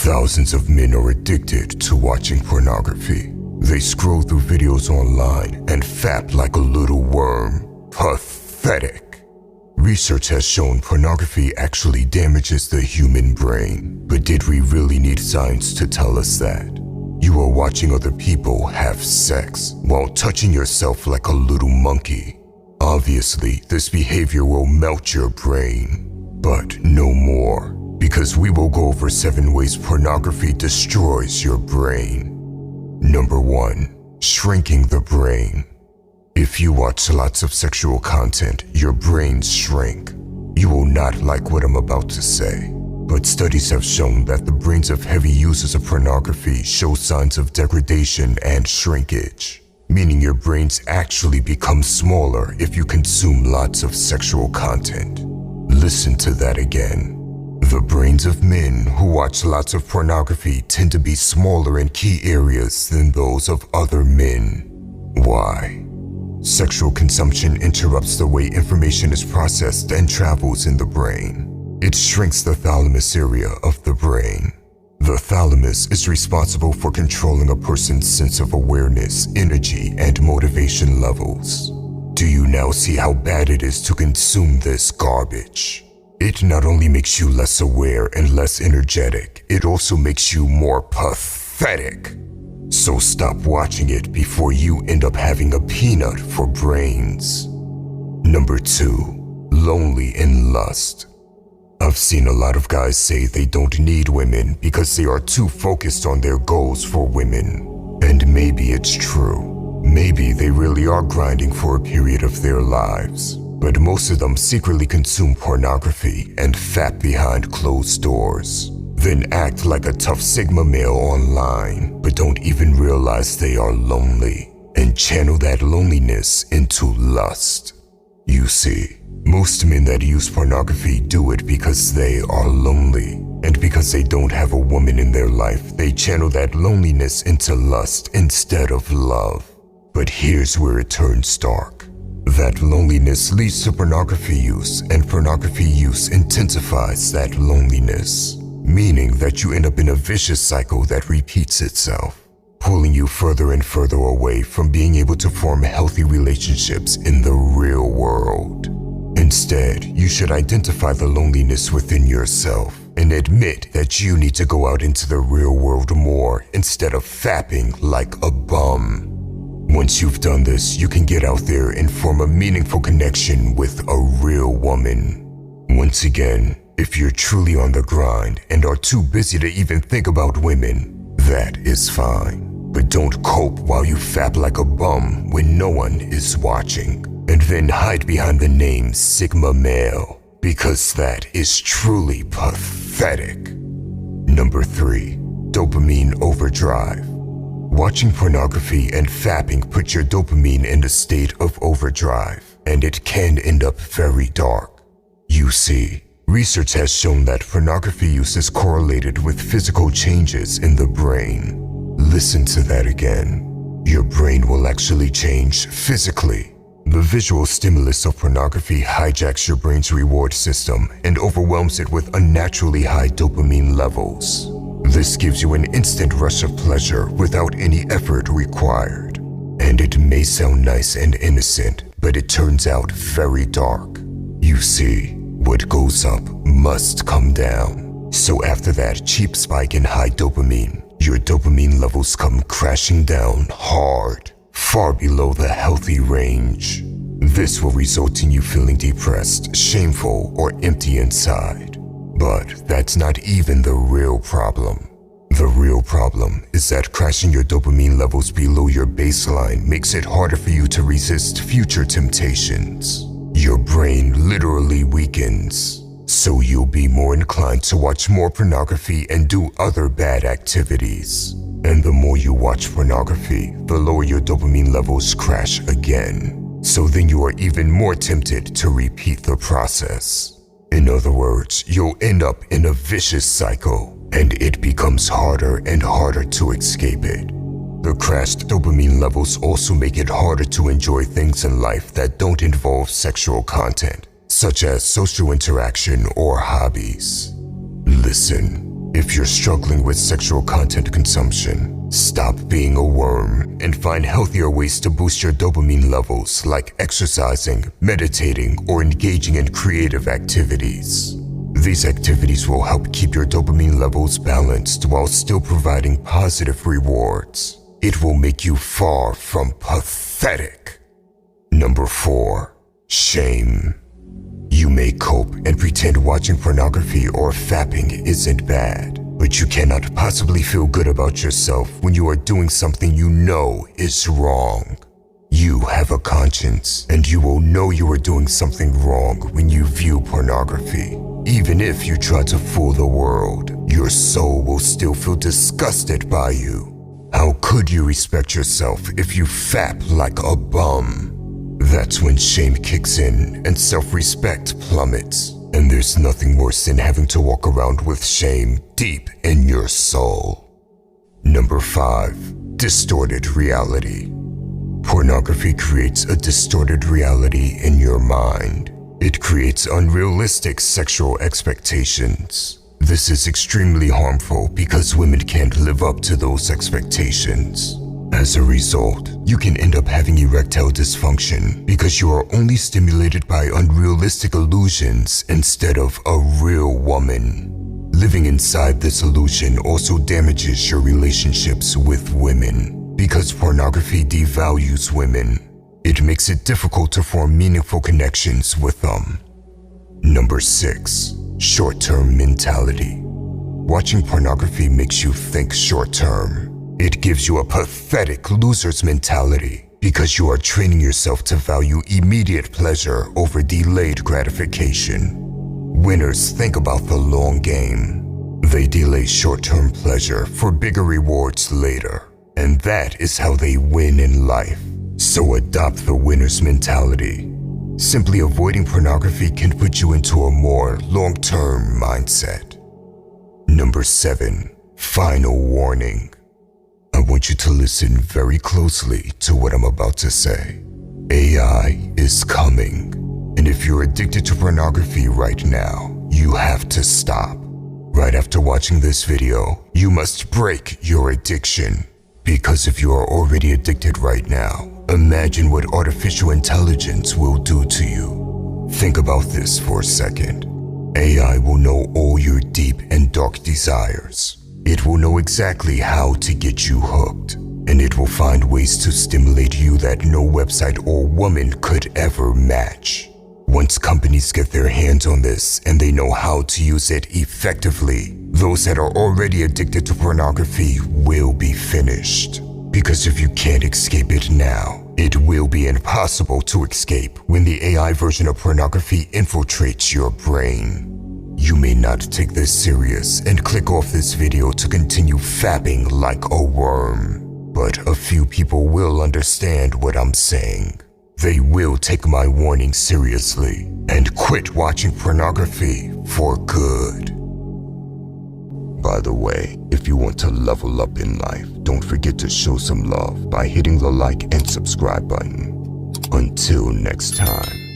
Thousands of men are addicted to watching pornography. They scroll through videos online and fap like a little worm. Pathetic. Research has shown pornography actually damages the human brain. But did we really need science to tell us that? You are watching other people have sex while touching yourself like a little monkey. Obviously, this behavior will melt your brain. But no more, because we will go over 7 ways pornography destroys your brain. Number 1. Shrinking the brain. If you watch lots of sexual content, your brains shrink. You will not like what I'm about to say, but studies have shown that the brains of heavy users of pornography show signs of degradation and shrinkage, meaning your brains actually become smaller if you consume lots of sexual content. Listen to that again. The brains of men who watch lots of pornography tend to be smaller in key areas than those of other men. Why? Sexual consumption interrupts the way information is processed and travels in the brain. It shrinks the thalamus area of the brain. The thalamus is responsible for controlling a person's sense of awareness, energy, and motivation levels. Do you now see how bad it is to consume this garbage? It not only makes you less aware and less energetic, it also makes you more pathetic. So stop watching it before you end up having a peanut for brains. Number 2. Lonely in lust. I've seen a lot of guys say they don't need women because they are too focused on their goals for women. And maybe it's true. Maybe they really are grinding for a period of their lives. But most of them secretly consume pornography and fap behind closed doors. Then act like a tough Sigma male online, but don't even realize they are lonely, and channel that loneliness into lust. You see, most men that use pornography do it because they are lonely, and because they don't have a woman in their life, they channel that loneliness into lust instead of love. But here's where it turns dark. That loneliness leads to pornography use, and pornography use intensifies that loneliness, meaning that you end up in a vicious cycle that repeats itself, pulling you further and further away from being able to form healthy relationships in the real world. Instead, you should identify the loneliness within yourself and admit that you need to go out into the real world more instead of fapping like a bum. Once you've done this, you can get out there and form a meaningful connection with a real woman. Once again, if you're truly on the grind and are too busy to even think about women, that is fine. But don't cope while you fap like a bum when no one is watching, and then hide behind the name Sigma Male, because that is truly pathetic. Number 3. Dopamine overdrive. Watching pornography and fapping put your dopamine in a state of overdrive, and it can end up very dark. You see, research has shown that pornography use is correlated with physical changes in the brain. Listen to that again. Your brain will actually change physically. The visual stimulus of pornography hijacks your brain's reward system and overwhelms it with unnaturally high dopamine levels. This gives you an instant rush of pleasure without any effort required. And it may sound nice and innocent, but it turns out very dark. You see, what goes up must come down. So after that cheap spike in high dopamine, your dopamine levels come crashing down hard, far below the healthy range. This will result in you feeling depressed, shameful, or empty inside. But that's not even the real problem. The real problem is that crashing your dopamine levels below your baseline makes it harder for you to resist future temptations. Your brain literally weakens, so you'll be more inclined to watch more pornography and do other bad activities. And the more you watch pornography, the lower your dopamine levels crash again. So then you are even more tempted to repeat the process. In other words, you'll end up in a vicious cycle, and it becomes harder and harder to escape it. The crashed dopamine levels also make it harder to enjoy things in life that don't involve sexual content, such as social interaction or hobbies. Listen, If you're struggling with sexual content consumption, stop being a worm and find healthier ways to boost your dopamine levels like exercising, meditating, or engaging in creative activities. These activities will help keep your dopamine levels balanced while still providing positive rewards. It will make you far from pathetic. Number 4. Shame. You may cope and pretend watching pornography or fapping isn't bad, but you cannot possibly feel good about yourself when you are doing something you know is wrong. You have a conscience, and you will know you are doing something wrong when you view pornography. Even if you try to fool the world, your soul will still feel disgusted by you. How could you respect yourself if you fap like a bum? That's when shame kicks in and self-respect plummets. And there's nothing worse than having to walk around with shame deep in your soul. Number 5. Distorted reality. Pornography creates a distorted reality in your mind. It creates unrealistic sexual expectations. This is extremely harmful because women can't live up to those expectations. As a result, you can end up having erectile dysfunction because you are only stimulated by unrealistic illusions instead of a real woman. Living inside this illusion also damages your relationships with women because pornography devalues women. It makes it difficult to form meaningful connections with them. Number 6. Short-term mentality. Watching pornography makes you think short-term. It gives you a pathetic loser's mentality because you are training yourself to value immediate pleasure over delayed gratification. Winners think about the long game. They delay short-term pleasure for bigger rewards later, and that is how they win in life. So adopt the winner's mentality. Simply avoiding pornography can put you into a more long-term mindset. Number 7. Final warning. I want you to listen very closely to what I'm about to say. AI is coming, and if you're addicted to pornography right now, you have to stop. Right after watching this video, you must break your addiction. Because if you are already addicted right now, imagine what artificial intelligence will do to you. Think about this for a second. AI will know all your deep and dark desires. It will know exactly how to get you hooked, and it will find ways to stimulate you that no website or woman could ever match. Once companies get their hands on this and they know how to use it effectively, those that are already addicted to pornography will be finished. Because if you can't escape it now, it will be impossible to escape when the AI version of pornography infiltrates your brain. You may not take this serious and click off this video to continue fapping like a worm, but a few people will understand what I'm saying. They will take my warning seriously and quit watching pornography for good. By the way, if you want to level up in life, don't forget to show some love by hitting the like and subscribe button. Until next time.